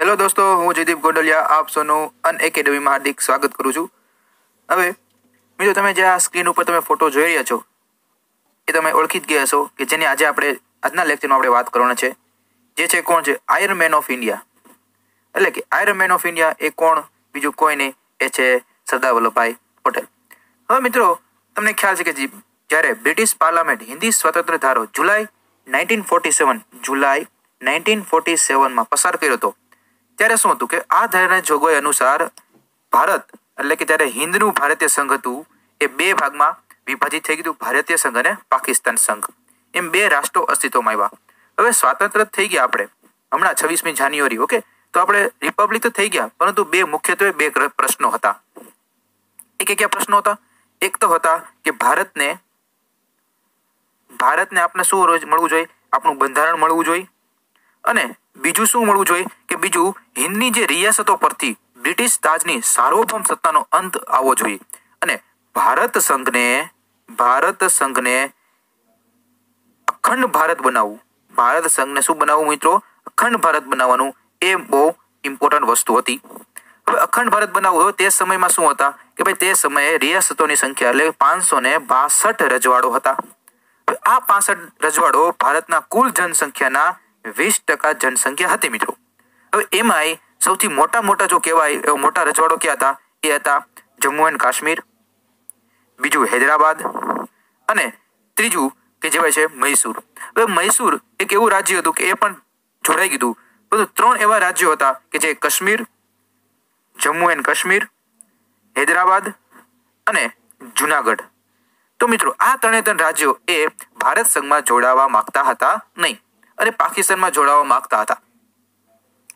Hello દોસ્તો, હું જયદીપ ગોંડલિયા આપ સૌનું અનએકેડમીમાં હાર્દિક સ્વાગત કરું છું. હવે મિત્રો, તમે જે આ સ્ક્રીન ઉપર તમે ફોટો જોઈ રહ્યા છો એ તમે ઓળખી જ ગયા છો કે જેની આજે આપણે આજના લેક્ચરમાં આપણે વાત કરવાના છે. જે છે કોણ છે? Iron man of India. એટલે કે આયર્ન મેન ઓફ ઇન્ડિયા એ કોણ? બીજું કોઈ નહીં, એ છે સરદાર વલ્લભભાઈ પટેલ. હવે મિત્રો, તમને ખ્યાલ છે કે જ્યારે બ્રિટિશ પાર્લામેન્ટ હિન્દી સ્વતંત્ર ધારો જુલાઈ 1947માં પસાર કર્યો હતો, ત્યારે શું હતું કે આ ધારાની જોગવાઈ અનુસાર ભારત એટલે કે ત્યારે હિન્દનું ભારતીય સંઘ હતું એ બે ભાગમાં વિભાજિત થઈ ગયું. ભારતીય સંઘ અને પાકિસ્તાન સંઘ એમ બે રાષ્ટ્રો અસ્તિત્વમાં આવ્યા. હવે સ્વાતંત્ર્ય થઈ ગયા આપણે હમણાં 26મી જાન્યુઆરી. ઓકે, તો આપણે રિપબ્લિક તો થઈ ગયા, પરંતુ મુખ્યત્વે બે પ્રશ્નો હતા. એક કયા પ્રશ્નો હતા? એક તો હતા કે ભારતને આપણે શું મળવું જોઈએ? આપણું બંધારણ મળવું જોઈએ. અને બીજું શું મળવું જોઈએ કે બીજું હિન્દની જે રિયાસતો પરથી બ્રિટિશ તાજની સાર્વભૌમ સત્તાનો અંત આવવો જોઈએ. અને ભારત સંઘને અખંડ ભારત બનાવવું. ભારત સંઘને શું બનાવવું મિત્રો? અખંડ ભારત બનાવવાનું. એ બહુ ઇમ્પોર્ટન્ટ વસ્તુ હતી. હવે અખંડ ભારત બનાવવું તે સમયમાં શું હતા કે ભાઈ તે સમયે રિયાસતોની સંખ્યા એટલે 562 રજવાડો હતા. આ 65 રજવાડો ભારતના કુલ જનસંખ્યાના 20% જનસંખ્યા હતી મિત્રો. હવે એમાંય સૌથી મોટા જો કહેવાય એવા મોટા રજવાડો ક્યાં હતા? એ હતા જમ્મુ એન્ડ કાશ્મીર, બીજું હૈદરાબાદ અને ત્રીજું કે જે છે મૈસૂર. હવે મૈસૂર એક એવું રાજ્ય હતું કે એ પણ જોડાઈ ગયું. પરંતુ 3 એવા રાજ્યો હતા કે જે કાશ્મીર, જમ્મુ એન્ડ કાશ્મીર, હૈદરાબાદ અને જુનાગઢ. તો મિત્રો, આ 3 રાજ્યો એ ભારત સંઘમાં જોડાવા માંગતા હતા નહીં અને પાકિસ્તાનમાં જોડાવા માંગતા હતા.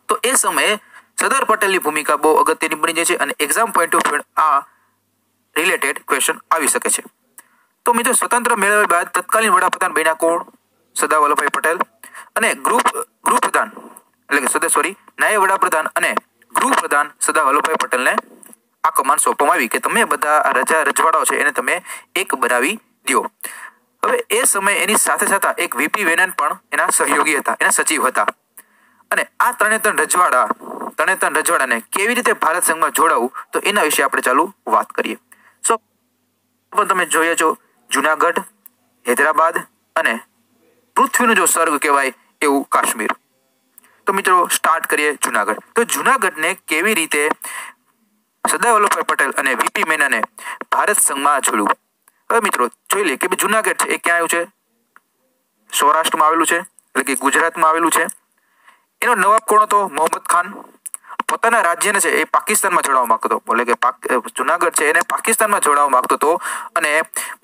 તો એ સમયે સરદાર પટેલની ભૂમિકા બહુ અગત્યની બની જાય છે અને એક્ઝામ પોઈન્ટ ઓફ વ્યૂ આ રિલેટેડ ક્વેશ્ચન આવી શકે છે. તો મિત્રો, સ્વતંત્ર મેળવ્યા બાદ તત્કાલીન વડાપ્રધાન બન્યા કોણ? સરદાર વલ્લભભાઈ પટેલ. અને ગૃહપ્રધાન એટલે કે નાયબ વડાપ્રધાન અને ગૃહપ્રધાન સરદાર વલ્લભભાઈ પટેલને આ કમાન સોંપવામાં આવી કે તમે બધા રજવાડાઓ છે એને તમે એક બનાવી દો. હવે એ સમયે એની સાથે એક વીપી વેનન પણ એના સહયોગી હતા, એના સચિવ હતા. અને આ 3 રજવાડાને કેવી રીતે ભારત સંઘમાં જોડાવું તો એના વિશે આપણે ચાલુ વાત કરીએ. સો પણ તમે જોઈએ છો જુનાગઢ, હૈદરાબાદ અને પૃથ્વીનો જો સ્વર્ગ કહેવાય એવું કાશ્મીર. તો મિત્રો, સ્ટાર્ટ કરીએ જુનાગઢ. તો જુનાગઢને કેવી રીતે સરદાર વલ્લભભાઈ પટેલ અને વીપી મેનને ભારત સંઘમાં જોડ્યું? હવે મિત્રો જોઈ લે કે જુનાગઢ છે એ ક્યાં આવ્યું છે? સૌરાષ્ટ્રમાં આવેલું છે, એટલે કે ગુજરાતમાં આવેલું છે. એનો નવાબ કોણ હતો? મોહમ્મદ ખાન. પોતાના રાજ્યને છે એ પાકિસ્તાનમાં જોડાવા માંગતો હતો, એટલે કે જુનાગઢ છે એને પાકિસ્તાનમાં જોડાવા માંગતો હતો. અને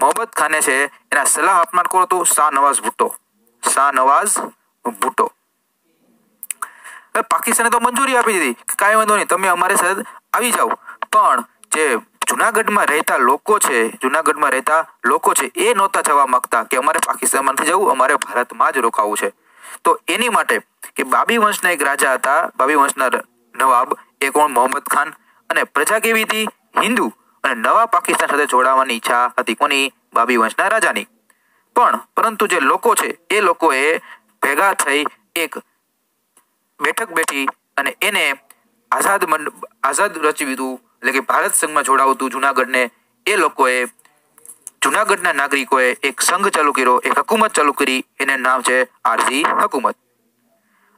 મોહમ્મદ ખાને છે એના સલાહ આપનાર કોણ હતું? શાહનવાઝ ભુટ્ટો. પાકિસ્તાને તો મંજૂરી આપી દીધી કે કાંઈ વાંધો નહીં, તમે અમારી સાથે આવી જાઓ. પણ જે જુનાગઢમાં રહેતા લોકો છે એ નહોતા જવા માંગતા કે અમારે પાકિસ્તાનમાં નથી જવું, અમારે ભારતમાં જ રોકાવું છે. તો એની માટે કે બાબી વંશના એક રાજા હતા, બાબી વંશના નવાબ એ કોણ? મોહમ્મદ ખાન. અને પ્રજા કેવી હતી? હિન્દુ. અને નવા પાકિસ્તાન સાથે જોડાવાની ઈચ્છા હતી કોની? બાબી વંશના રાજાની. પરંતુ જે લોકો છે એ લોકોએ ભેગા થઈ એક બેઠક બેઠી અને એને આઝાદ રચ્યું હતું, એટલે કે ભારત સંઘમાં જોડાવતું જુનાગઢને. એ લોકોએ જુનાગઢના નાગરિકોએ એક સંઘ ચાલુ કર્યો, એક હકુમત ચાલુ કરી. એને નામ છે આરજી હકુમત.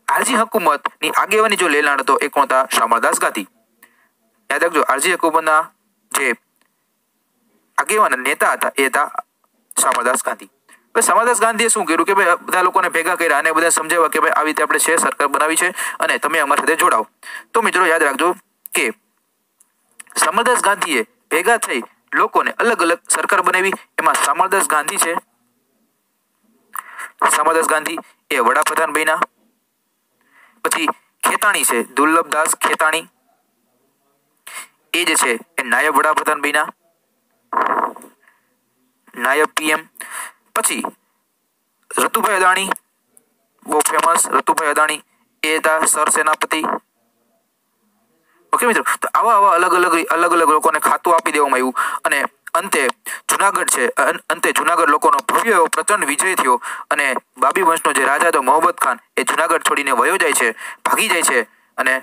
આરજી હકુમતની આગેવાની જો લેલાણ હતો એ કોણ હતા? શામળદાસ ગાંધી. યાદ રાખજો, આરજી હકુમતના જે આગેવાન નેતા હતા એ હતા શામળદાસ ગાંધી. શામળદાસ ગાંધીએ શું કર્યું કે ભાઈ બધા લોકોને ભેગા કર્યા અને બધા સમજાવ્યા કે ભાઈ આવી રીતે આપણે છે સરકાર બનાવી છે અને તમે અમારી સાથે જોડાઓ. તો મિત્રો યાદ રાખજો કે શામળદાસ ગાંધીએ ભેગા થઈ લોકોને અલગ અલગ સરકાર બનાવી. એમાં શામળદાસ ગાંધી એ વડાપ્રધાન બન્યા. પછી ખેતાણી છે દુર્લભદાસ ખેતાણી, એ જે છે એ નાયબ વડાપ્રધાન બન્યા, નાયબ પીએમ. પછી રતુભાઈ અદાણી, બહુ ફેમસ રતુભાઈ અદાણી, એ હતા સરસેનાપતિ. ઓકે મિત્રો, તો આવા અલગ અલગ લોકોને ખાતું આપી દેવામાં આવ્યું. અને અંતે જુનાગઢ લોકોનો ભવ્ય એવો પ્રચંડ વિજય થયો અને બાબી વંશનો જે રાજા હતો મોહમ્મદ ખાન એ જુનાગઢ છોડીને વયો જાય છે, ભાગી જાય છે અને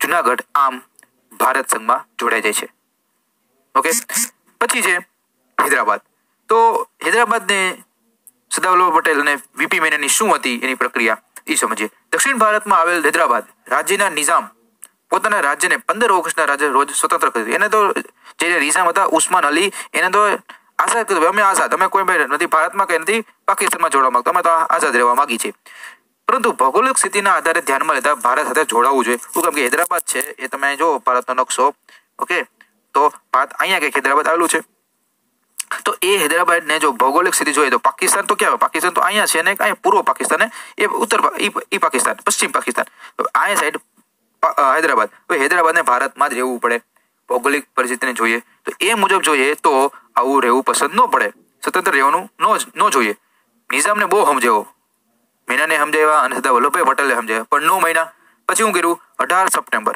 જુનાગઢ આમ ભારત સંઘમાં જોડાઈ જાય છે. ઓકે, પછી છે હૈદરાબાદ. તો હૈદરાબાદને સરદાર વલ્લભભાઈ પટેલ અને વીપી મેનનની શું હતી એની પ્રક્રિયા એ સમજીએ. દક્ષિણ ભારતમાં આવેલ હૈદરાબાદ રાજ્યના નિઝામ પોતાના રાજ્યને 15 ઓગસ્ટના રોજ સ્વતંત્ર કર્યું. એને તો જે નિઝામ હતા ઉસ્માન અલી, એને તો આઝાદ કર્યું. અમે આઝાદ, અમે કોઈ નથી ભારતમાં કઈ નથી પાકિસ્તાનમાં જોડવા માંગતા, અમે તો આઝાદ રહેવા માંગી છે. પરંતુ ભૌગોલિક સ્થિતિના આધારે ધ્યાનમાં લેતા ભારત સાથે જોડાવું જોઈએ. શું કામ કે હૈદરાબાદ છે એ તમે જો ભારતનો નકશો, ઓકે, તો ભારત અહીંયા કંઈક હૈદરાબાદ આવેલું છે. તો એ હૈદરાબાદને જો ભૌગોલિક સ્થિતિ જોઈએ તો પાકિસ્તાન તો ક્યાં, પાકિસ્તાન તો અહીંયા છે ને અહીંયા પૂર્વ પાકિસ્તાન, એ ઉત્તર પાકિસ્તાન, પશ્ચિમ પાકિસ્તાન, અહીંયા સાઈડ હૈદરાબાદ. હવે હૈદરાબાદને ભારતમાં જ રહેવું પડે ભૌગોલિક પરિસ્થિતિને જોઈએ તો એ મુજબ જોઈએ તો આવું રહેવું પસંદ ન પડે, સ્વતંત્ર રહેવાનું ન જોઈએ. નિઝામને બહુ સમજાવ્યો, મેનને સમજાવ્યા અને સરદાર વલ્લભભાઈ પટેલે સમજાવ્યા, પણ 9 મહિના પછી શું કર્યું? 18 સપ્ટેમ્બર,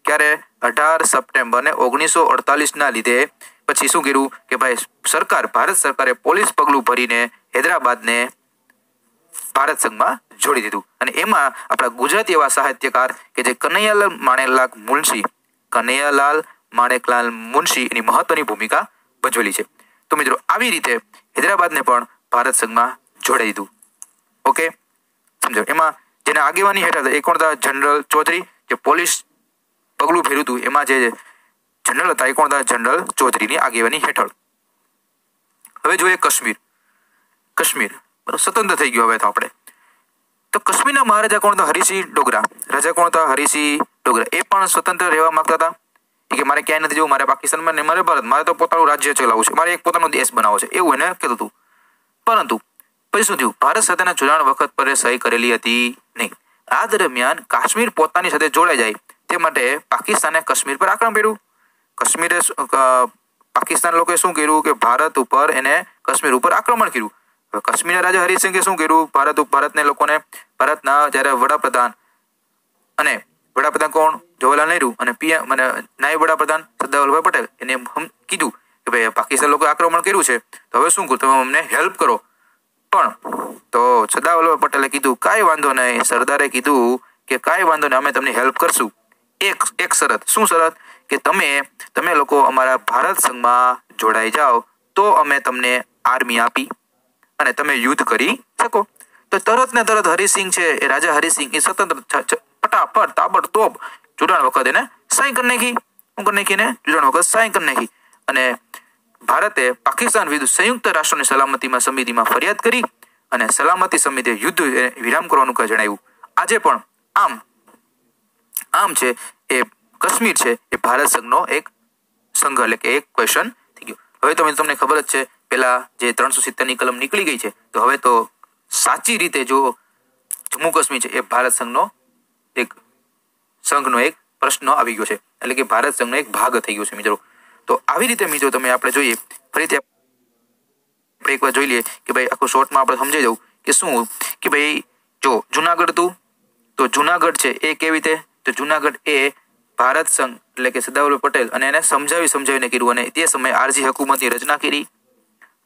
ક્યારે 18 સપ્ટેમ્બર ને 1948ના લીધે પછી શું કર્યું કે ભાઈ ભારત સરકારે પોલીસ પગલું ભરીને હૈદરાબાદને ભારત સંઘમાં જોડી દીધું. અને એમાં આપણા ગુજરાતી એવા સાહિત્યકાર કે જે કનૈયાલાલ માણેકલાલ મુનશી એની મહત્વની ભૂમિકા ભજવેલી છે. તો મિત્રો આવી રીતે હૈદરાબાદને પણ ભારત સંઘમાં જોડાઈ દીધું. ઓકે, સમજો. એમાં જેના આગેવાની હેઠળ એક કોણ હતા? જનરલ ચૌધરી. જે પોલીસ પગલું ભર્યું હતું એમાં જે જનરલ હતા એ કોણ હતા? જનરલ ચૌધરીની આગેવાની હેઠળ. હવે જોઈએ કાશ્મીર સ્વતંત્ર થઈ ગયો. હવે તો આપણે તો કાશ્મીરના મહારાજા કોણ હતા? હરિસિંહ ડોગરા. રાજા કોણ હતા? હરિસિંહ ડોગરા. એ પણ સ્વતંત્ર રહેવા માંગતા હતા કે મારે ક્યાંય નથી જવું, મારે પાકિસ્તાનમાં ને મારે ભારત, મારે તો પોતાનું રાજ્ય ચલાવવું છે, મારે એક પોતાનો દેશ બનાવવો છે, એવું એને કહેતું હતું. પરંતુ પછી શું થયું? ભારત સાથેના જોડાણ વખત પર સહી કરેલી હતી નહીં. આ દરમિયાન કાશ્મીર પોતાની સાથે જોડાઈ જાય તે માટે પાકિસ્તાને કાશ્મીર પર આક્રમણ કર્યું. પાકિસ્તાન લોકોએ શું કર્યું કે ભારત ઉપર એને કાશ્મીર ઉપર આક્રમણ કર્યું. કાશ્મીરના રાજા હરિસિંહે શું કર્યું? ભારતને લોકોને ભારતના જ્યારે વડાપ્રધાન કોણ? જવાહરલાલ નહેરુ અને પીએમ અને નાયબ વડાપ્રધાન સરદાર વલ્લભભાઈ પટેલ એને કીધું કે ભાઈ પાકિસ્તાન લોકોએ આક્રમણ કર્યું છે તો હવે શું કરું? તમે અમને હેલ્પ કરો. પણ તો સરદાર વલ્લભભાઈ પટેલે કીધું કાંઈ વાંધો નહીં. સરદારે કીધું કે કાંઈ વાંધો નહીં, અમે તમને હેલ્પ કરશું. એક શરત. શું શરત? કે તમે લોકો અમારા ભારત સંઘમાં જોડાઈ જાઓ તો અમે તમને આર્મી આપી અને તમે યુદ્ધ કરી શકો. તો તરત ને તરત હરિસિંહ છે એ રાજા હરિસિંહ એ સ્વતંત્ર ફટાફટ તાબડતોબ જોડાણ વખત એને સાઈન કરી નાખી. શું કરી નાખી? એને જોડાણ વખત સાઈન કરી નાખી. અને ભારતે પાકિસ્તાન વિરુદ્ધ સંયુક્ત રાષ્ટ્રોની સલામતીમાં સમિતિમાં ફરિયાદ કરી અને સલામતી સમિતિએ યુદ્ધ વિરામ કરવાનું જણાવ્યું. આજે પણ આમ છે એ કાશ્મીર છે એ ભારત સંઘનો એક સંઘ એટલે કે એક ક્વેશ્ચન થઈ ગયો. હવે તમને ખબર જ છે પેલા જે 370ની કલમ નીકળી ગઈ છે તો હવે તો સાચી રીતે જો જમ્મુ કાશ્મીર છે એ ભારત સંઘનો એક પ્રશ્ન આવી ગયો છે, એટલે કે ભારત સંઘનો એક ભાગ થઈ ગયો છે મિત્રો. તો આવી રીતે મિત્રો તમે આપણે જોઈએ ફરીથી આપણે એકવાર જોઈ લઈએ કે ભાઈ આખું શોર્ટમાં આપણે સમજાઈ દઉં કે શું કે ભાઈ જો જુનાગઢ હતું તો જુનાગઢ છે એ કેવી રીતે? તો જુનાગઢ એ ભારત સંઘ એટલે કે સરદાર વલ્લભભાઈ પટેલ અને એને સમજાવીને કર્યું અને તે સમયે આરજી હુકુમતની રચના કરી.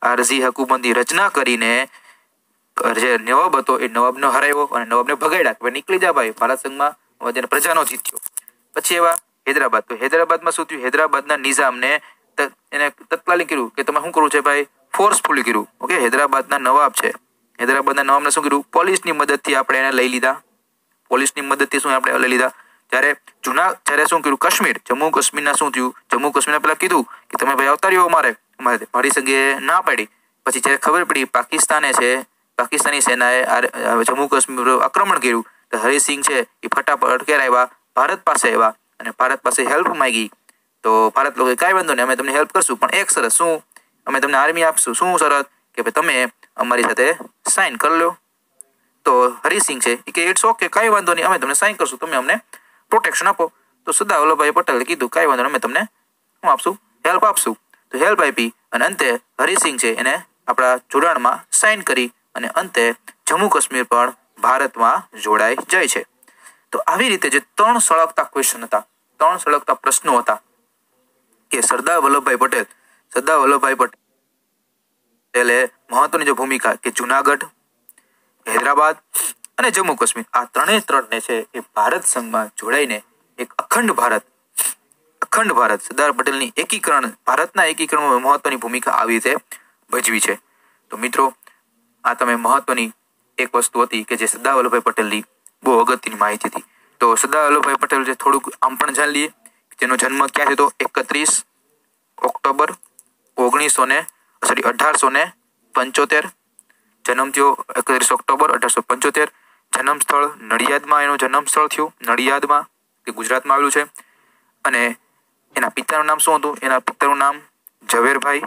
આરજી હુકુમતની રચના કરીને જે નવાબ હતો એ નવાબને હરાવ્યો અને નવાબને ભગાડ્યા. નીકળી જા ભાઈ ભારત સંઘમાં, જેને પ્રજાનો જીત્યો. પછી એવા હૈદરાબાદ. તો હૈદરાબાદમાં શું થયું? હૈદરાબાદના નિઝામને એને તત્કાલીન કર્યું કે તમે શું કરવું છે ભાઈ? ફોર્સફુલી કર્યું. ઓકે, હૈદરાબાદના નવાબ છે, હૈદરાબાદના નવાબને શું કર્યું? પોલીસની મદદથી આપણે એને લઈ લીધા. પોલીસની મદદથી શું આપણે લઈ લીધા? જ્યારે શું કર્યું? કાશ્મીર, જમ્મુ કાશ્મીરના શું થયું? જમ્મુ કાશ્મીરના પેલા કીધું કે તમે ભાઈ અવતારી હો મારી સંઘે ના પાડી. પછી જ્યારે ખબર પડી પાકિસ્તાની સેનાએ જમ્મુ કાશ્મીર આક્રમણ કર્યું તો હરિસિંહ છે એ ફટાફટ ક્યારે આવ્યા? ભારત પાસે આવ્યા અને ભારત પાસે હેલ્પ માંગી. તો ભારત લોકો કાંઈ વાંધો નહીં, અમે તમને હેલ્પ કરશું, પણ એક શરત. શું? અમે તમને આર્મી આપશું. શું શરત? કે ભાઈ તમે અમારી સાથે સાઇન કરી લો. તો હરિસિંહ છે કે ઇટ્સ ઓકે, કાંઈ વાંધો નહીં, અમે તમને સાઇન કરશું, તમે અમને પ્રોટેક્શન આપો. તો સરદાર વલ્લભભાઈ પટેલે કીધું કાંઈ વાંધો નહીં, અમે તમને શું આપશું? હેલ્પ આપશું. તો હેલ્પ આપી અને અંતે હરિસિંહ છે એને આપણા જોડાણમાં સાઇન કરી અને અંતે જમ્મુ કાશ્મીર પણ ભારતમાં જોડાઈ જાય છે. તો આવી રીતે જે 3 સળગતા ક્વેશ્ચન હતા, 3 સળગતા પ્રશ્નો હતા કે સરદાર વલ્લભભાઈ પટેલે મહત્વની જે ભૂમિકા કે જુનાગઢ, હૈદરાબાદ અને જમ્મુ કાશ્મીર આ ત્રણેને છે એ ભારત સંઘમાં જોડાઈને એક અખંડ ભારત સરદાર પટેલની એકીકરણ, ભારતના એકીકરણમાં મહત્વની ભૂમિકા આવી રીતે ભજવી છે. તો મિત્રો આ તમે મહત્વની એક વસ્તુ હતી કે જે સરદાર વલ્લભભાઈ પટેલની બહુ અગત્યની માહિતી હતી. તો સરદાર વલ્લભભાઈ પટેલ જે થોડુંક આમ પણ જાણી લઈએ, તેનો જન્મ ક્યાં થયો? 31 ઓક્ટોબર 1875 જન્મ થયો. 31 ઓક્ટોબર 1875. જન્મ સ્થળ નડિયાદમાં એનું જન્મ સ્થળ થયું, નડિયાદમાં, તે ગુજરાતમાં આવેલું છે. અને એના પિતાનું નામ શું હતું? એના પિતાનું નામ ઝવેરભાઈ,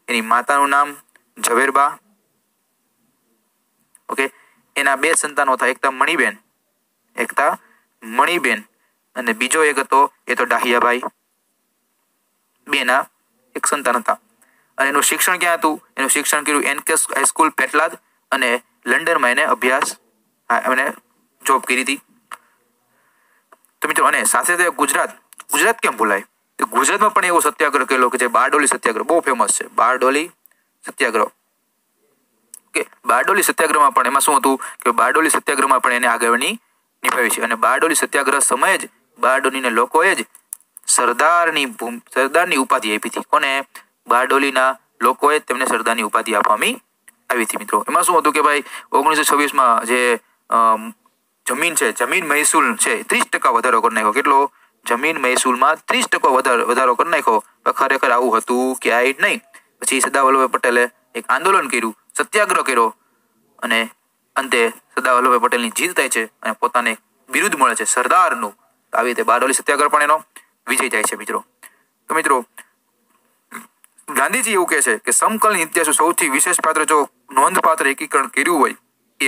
એની માતાનું નામ ઝવેરબા. ઓકે. એના 2 સંતાનો હતા, એકતા મણીબેન અને બીજો એક હતો એ તો ડાહિયાભાઈ. 2ના એક સંતાન હતા. અને એનું શિક્ષણ ક્યાં હતું? એનું શિક્ષણ કર્યું NK હાઈસ્કૂલ પેટલાદ અને લંડનમાં એને અભ્યાસ અને જોબ કરી હતી. તો મિત્રો અને સાથે સાથે ગુજરાત કેમ ભૂલાય? તો ગુજરાતમાં પણ એવો સત્યાગ્રહ કરેલો કે જે બારડોલી સત્યાગ્રહ બહુ ફેમસ છે. બારડોલી સત્યાગ્રહ. કે બારડોલી સત્યાગ્રહમાં પણ એમાં શું હતું કે બારડોલી સત્યાગ્રહમાં પણ એને આગેવાની નિભાવી છે. અને બારડોલી સત્યાગ્રહ સમયે જ બારડોલીના લોકોએ જ સરદારની ઉપાધિ આપી હતી. કોને? બારડોલીના લોકોએ તેમને સરદારની ઉપાધિ આપવામાં આવી હતી. મિત્રો એમાં શું હતું કે ભાઈ 1926માં જે જમીન છે, જમીન મહેસૂલ છે 30% વધારો કરી નાખ્યો. કેટલો? જમીન મહેસૂલમાં 30% વધારો કરી નાખ્યો. ખરેખર આવું હતું ક્યાંય નહીં. પછી સરદાર વલ્લભભાઈ પટેલે એક આંદોલન કર્યું, સત્યાગ્રહ કર્યો અને અંતે સરદાર વલ્લભભાઈ પટેલની જીત થાય છે અને પોતાને બિરુદ મળે છે સરદારનું. આવી રીતે બારડોલી સત્યાગ્રહ પણ એનો વિજય જાય છે. મિત્રો તો મિત્રો ગાંધીજી એવું કહે છે કે સમકાલીન ઇતિહાસનું સૌથી વિશેષ પાત્ર જો નોંધપાત્ર એકીકરણ કર્યું હોય એ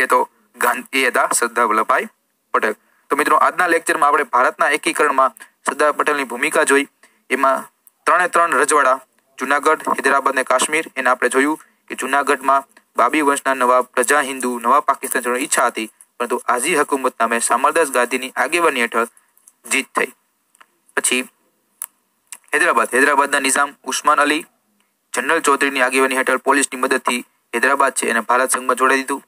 હતા સરદાર વલ્લભભાઈ પટેલ. તો મિત્રો આજના લેક્ચરમાં આપણે ભારતના એકીકરણમાં સરદાર પટેલની ભૂમિકા જોઈ. એમાં 3 રજવાડા, જુનાગઢ, હૈદરાબાદ અને કાશ્મીર, એને આપણે જોયું કે જુનાગઢમાં બાબી વંશના નવાબ પ્રજા હિન્દુ નવા પાકિસ્તાન જવાની ઈચ્છા હતી, પરંતુ આઝી હકુમત નામે સામરદાસ ગાંધીની આગેવાની હેઠળ જીત થઈ. પછી હૈદરાબાદના નિઝામ ઉસ્માન અલી જનરલ ચૌધરીની આગેવાની હેઠળ પોલીસની મદદથી હૈદરાબાદ છે એને ભારત સંઘમાં જોડાઈ દીધું.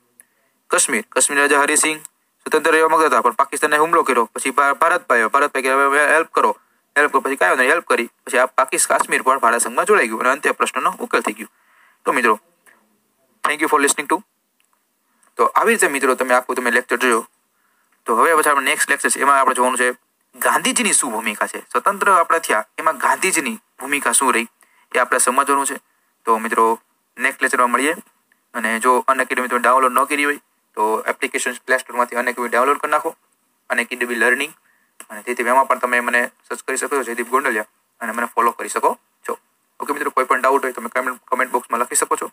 કાશ્મીર રાજા હરિસિંહ સ્વતંત્ર રહેવા માંગતા હતા, પણ પાકિસ્તાને હુમલો કર્યો. પછી ભારતભાઈ કે હેલ્પ કરો. પછી કાંઈ હેલ્પ કરી. પછી આ કાશ્મીર પણ ભારત સંઘમાં જોડાઈ ગયું અને અંતે પ્રશ્નનો ઉકેલ થઈ ગયો. તો મિત્રો thank you for listening to. તો આવી રીતે મિત્રો તમે લેક્ચર જોયો. તો હવે પછી આપણે નેક્સ્ટ લેક્ચર છે એમાં આપણે જોવાનું છે ગાંધીજીની શું ભૂમિકા છે. સ્વતંત્ર આપણે થયા એમાં ગાંધીજીની ભૂમિકા શું રહી એ આપણે સમજવાનું છે. તો મિત્રો નેક્સ્ટ લેક્ચરમાં મળીએ. અને જો અનએકેડમી તમે ડાઉનલોડ ન કરી હોય તો એપ્લિકેશન પ્લે સ્ટોરમાંથી અનએકેડમી ડાઉનલોડ કરી નાખો, અનએકેડમી લર્નિંગ. અને તેથી એમાં પણ તમે મને સર્ચ કરી શકો છો જયદીપ ગોંડલિયા અને મને ફોલો કરી શકો છો. ઓકે મિત્રો, કોઈ પણ ડાઉટ હોય તમે કમેન્ટ બોક્સમાં લખી શકો છો.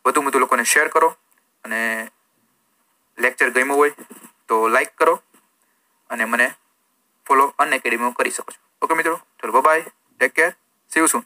વધુ લોકોને શેર કરો અને લેક્ચર ગમ્યું હોય તો લાઈક કરો અને મને ફોલો અનએકેડમીમાં કરી શકો છો. ઓકે મિત્રો, ચલો bye, take care, see you soon.